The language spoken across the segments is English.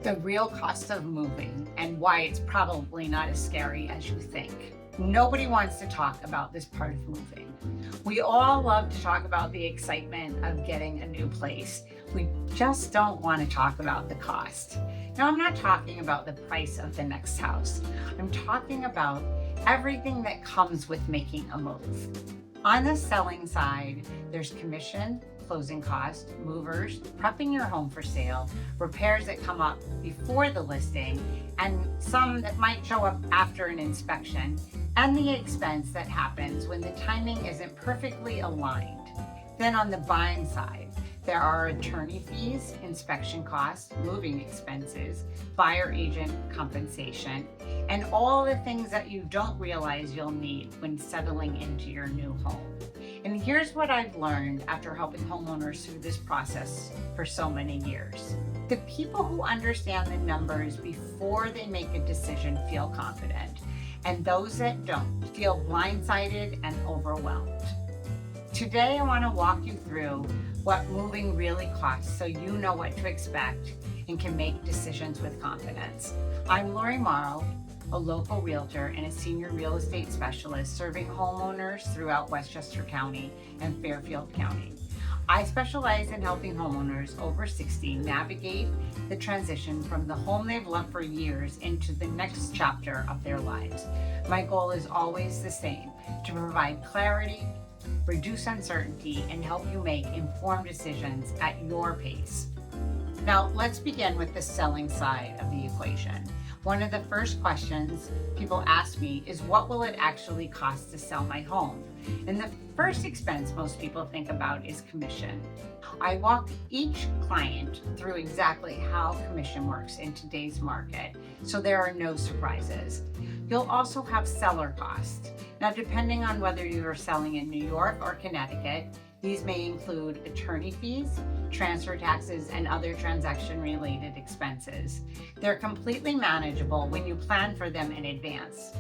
The real cost of moving and why it's probably not as scary as you think. Nobody wants to talk about this part of moving. We all love to talk about the excitement of getting a new place. We just don't want to talk about the cost. Now, I'm not talking about the price of the next house. I'm talking about everything that comes with making a move. On the selling side, there's commission, closing costs, movers, prepping your home for sale, repairs that come up before the listing, and some that might show up after an inspection, and the expense that happens when the timing isn't perfectly aligned. Then on the buying side, there are attorney fees, inspection costs, moving expenses, buyer agent compensation, and all the things that you don't realize you'll need when settling into your new home. And here's what I've learned after helping homeowners through this process for so many years. The people who understand the numbers before they make a decision feel confident, and those that don't feel blindsided and overwhelmed. Today, I want to walk you through what moving really costs so you know what to expect and can make decisions with confidence. I'm Lori Morrow, a local realtor and a senior real estate specialist serving homeowners throughout Westchester County and Fairfield County. I specialize in helping homeowners over 60 navigate the transition from the home they've loved for years into the next chapter of their lives. My goal is always the same: to provide clarity, reduce uncertainty, and help you make informed decisions at your pace. Now, let's begin with the selling side of the equation. One of the first questions people ask me is, what will it actually cost to sell my home? And the first expense most people think about is commission. I walk each client through exactly how commission works in today's market, so there are no surprises. You'll also have seller costs. Now, depending on whether you are selling in New York or Connecticut, these may include attorney fees, transfer taxes, and other transaction-related expenses. They're completely manageable when you plan for them in advance.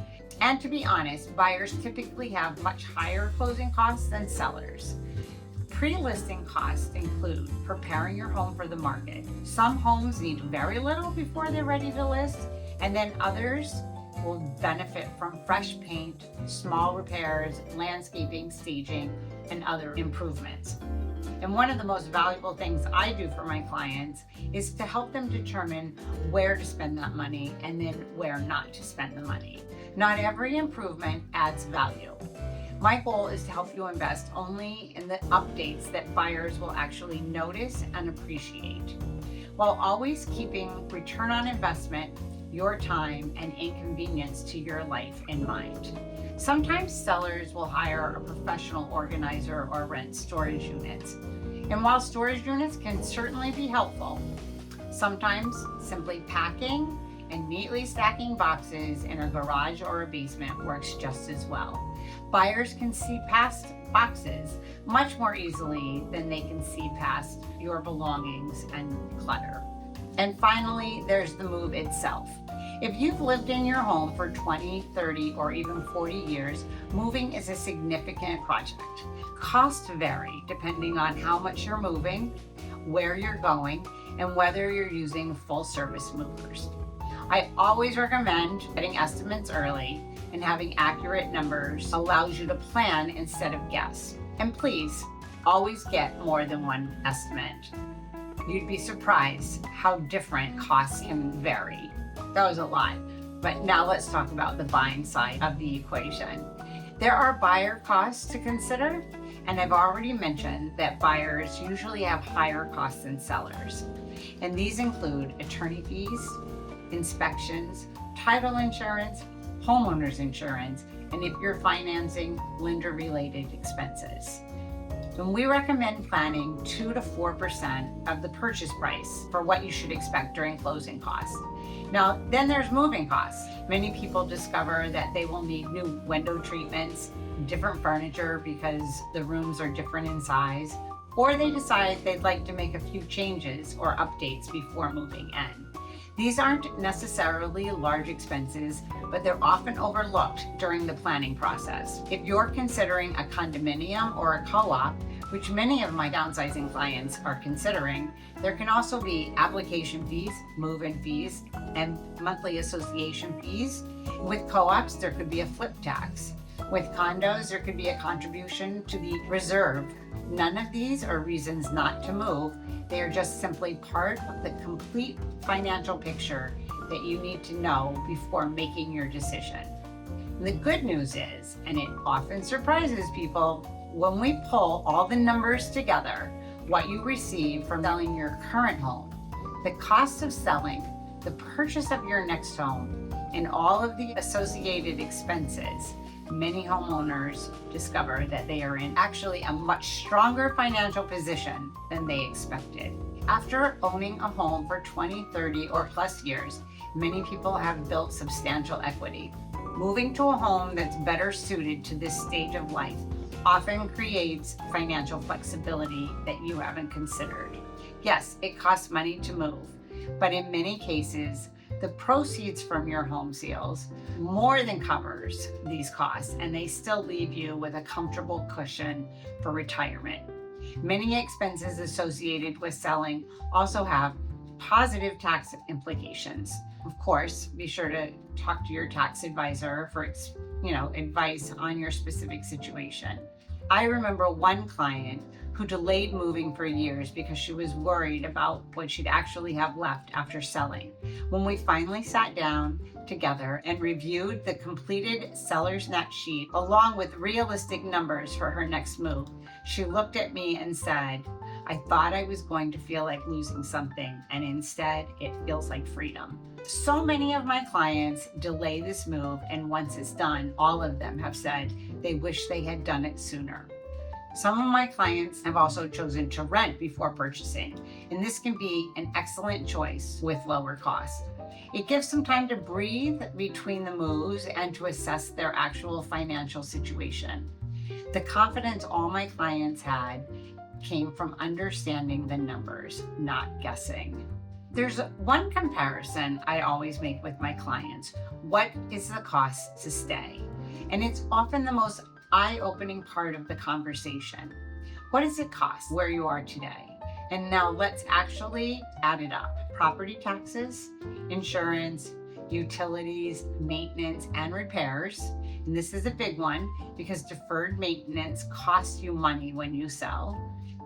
And to be honest, buyers typically have much higher closing costs than sellers. Pre-listing costs include preparing your home for the market. Some homes need very little before they're ready to list, and then others will benefit from fresh paint, small repairs, landscaping, staging, and other improvements. And one of the most valuable things I do for my clients is to help them determine where to spend that money and then where not to spend the money. Not every improvement adds value. My goal is to help you invest only in the updates that buyers will actually notice and appreciate, while always keeping return on investment, your time, and inconvenience to your life in mind. Sometimes sellers will hire a professional organizer or rent storage units. And while storage units can certainly be helpful, sometimes simply packing and neatly stacking boxes in a garage or a basement works just as well. Buyers can see past boxes much more easily than they can see past your belongings and clutter. And finally, there's the move itself. If you've lived in your home for 20, 30, or even 40 years, moving is a significant project. Costs vary depending on how much you're moving, where you're going, and whether you're using full-service movers. I always recommend getting estimates early, and having accurate numbers allows you to plan instead of guess. And please, always get more than one estimate. You'd be surprised how different costs can vary. That was a lot, but now let's talk about the buying side of the equation. There are buyer costs to consider, and I've already mentioned that buyers usually have higher costs than sellers. And these include attorney fees, inspections, title insurance, homeowners insurance, and if you're financing, lender-related expenses. And we recommend planning 2 to 4% of the purchase price for what you should expect during closing costs. Now, then there's moving costs. Many people discover that they will need new window treatments, different furniture because the rooms are different in size, or they decide they'd like to make a few changes or updates before moving in. These aren't necessarily large expenses, but they're often overlooked during the planning process. If you're considering a condominium or a co-op, which many of my downsizing clients are considering, there can also be application fees, move-in fees, and monthly association fees. With co-ops, there could be a flip tax. With condos, there could be a contribution to the reserve. None of these are reasons not to move. They are just simply part of the complete financial picture that you need to know before making your decision. The good news is, and it often surprises people, when we pull all the numbers together, what you receive from selling your current home, the cost of selling, the purchase of your next home, and all of the associated expenses, many homeowners discover that they are in actually a much stronger financial position than they expected. After owning a home for 20, 30, or plus years, many people have built substantial equity. Moving to a home that's better suited to this stage of life often creates financial flexibility that you haven't considered. Yes, it costs money to move, but in many cases, the proceeds from your home sales more than covers these costs, and they still leave you with a comfortable cushion for retirement. Many expenses associated with selling also have positive tax implications. Of course, be sure to talk to your tax advisor for advice on your specific situation. I remember one client who delayed moving for years because she was worried about what she'd actually have left after selling. When we finally sat down together and reviewed the completed seller's net sheet along with realistic numbers for her next move, she looked at me and said, "I thought I was going to feel like losing something, and instead it feels like freedom." So many of my clients delay this move, and once it's done, all of them have said they wish they had done it sooner. Some of my clients have also chosen to rent before purchasing, and this can be an excellent choice with lower costs. It gives them time to breathe between the moves and to assess their actual financial situation. The confidence all my clients had came from understanding the numbers, not guessing. There's one comparison I always make with my clients. What is the cost to stay? And it's often the most eye-opening part of the conversation. What does it cost where you are today? And now let's actually add it up. Property taxes, insurance, utilities, maintenance, and repairs. And this is a big one because deferred maintenance costs you money when you sell.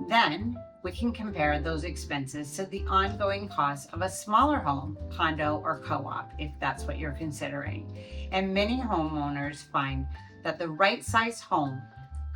Then we can compare those expenses to the ongoing cost of a smaller home, condo, or co-op, if that's what you're considering. And many homeowners find that the right size home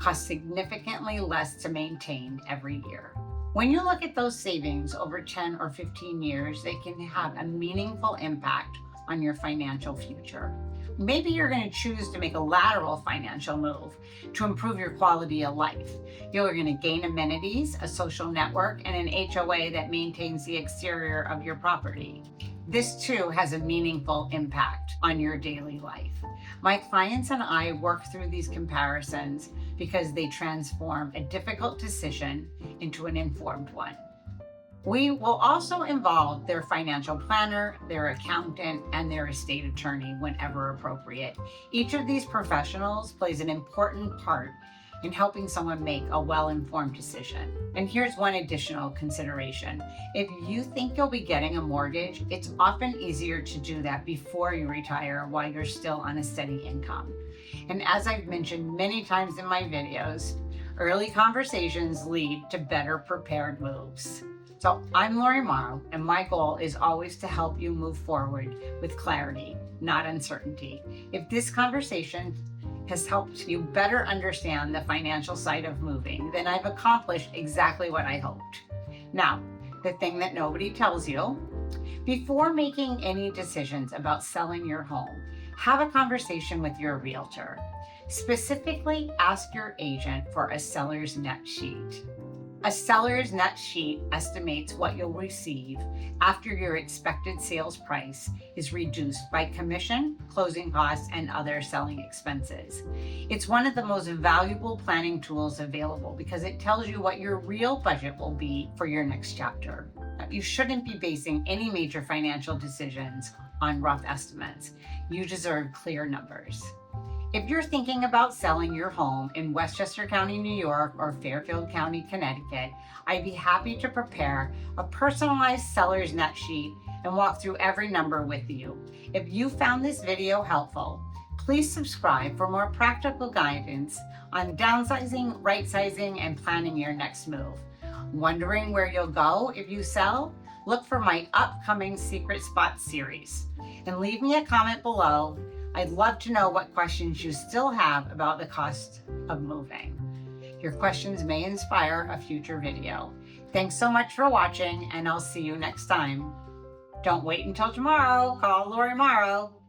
costs significantly less to maintain every year. When you look at those savings over 10 or 15 years, they can have a meaningful impact on your financial future. Maybe you're going to choose to make a lateral financial move to improve your quality of life. You're going to gain amenities, a social network, and an HOA that maintains the exterior of your property. This too has a meaningful impact on your daily life. My clients and I work through these comparisons because they transform a difficult decision into an informed one. We will also involve their financial planner, their accountant, and their estate attorney whenever appropriate. Each of these professionals plays an important part in helping someone make a well-informed decision. And here's one additional consideration. If you think you'll be getting a mortgage, it's often easier to do that before you retire while you're still on a steady income. And as I've mentioned many times in my videos, early conversations lead to better prepared moves. So I'm Lori Morrow, and my goal is always to help you move forward with clarity, not uncertainty. If this conversation has helped you better understand the financial side of moving, then I've accomplished exactly what I hoped. Now, the thing that nobody tells you, before making any decisions about selling your home, have a conversation with your realtor. Specifically, ask your agent for a seller's net sheet. A seller's net sheet estimates what you'll receive after your expected sales price is reduced by commission, closing costs, and other selling expenses. It's one of the most valuable planning tools available because it tells you what your real budget will be for your next chapter. You shouldn't be basing any major financial decisions on rough estimates. You deserve clear numbers. If you're thinking about selling your home in Westchester County, New York, or Fairfield County, Connecticut, I'd be happy to prepare a personalized seller's net sheet and walk through every number with you. If you found this video helpful, please subscribe for more practical guidance on downsizing, right-sizing, and planning your next move. Wondering where you'll go if you sell? Look for my upcoming Secret Spot series and leave me a comment below. I'd love to know what questions you still have about the cost of moving. Your questions may inspire a future video. Thanks so much for watching, and I'll see you next time. Don't wait until tomorrow. Call Lori Morrow.